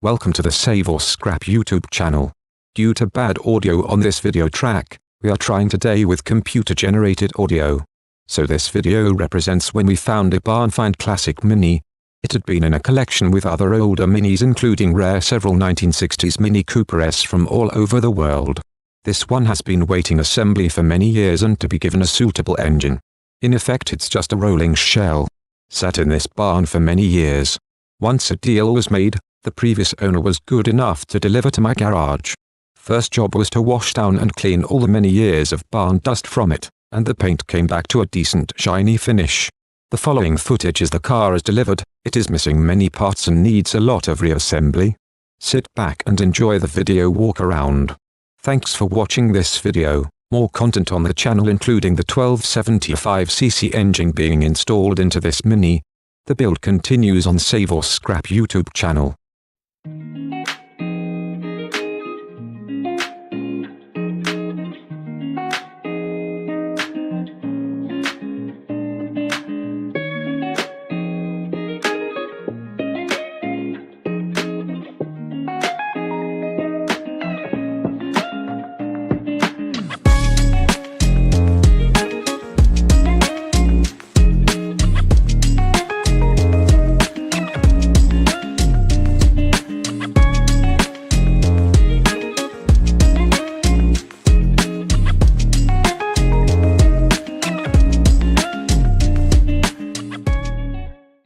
Welcome to the Save or Scrap YouTube channel. Due to bad audio on this video track, we are trying today with computer-generated audio. So this video represents when we found a barn find classic Mini. It had been in a collection with other older Minis, including rare several 1960s Mini Cooper S from all over the world. This one has been waiting assembly for many years and to be given a suitable engine. In effect, it's just a rolling shell. Sat in this barn for many years. Once a deal was made, the previous owner was good enough to deliver to my garage. First job was to wash down and clean all the many years of barn dust from it, and the paint came back to a decent shiny finish. The following footage is the car is delivered. It is missing many parts and needs a lot of reassembly. Sit back and enjoy the video walk around. Thanks for watching this video. More content on the channel, including the 1275cc engine being installed into this Mini. The build continues on Save or Scrap YouTube channel.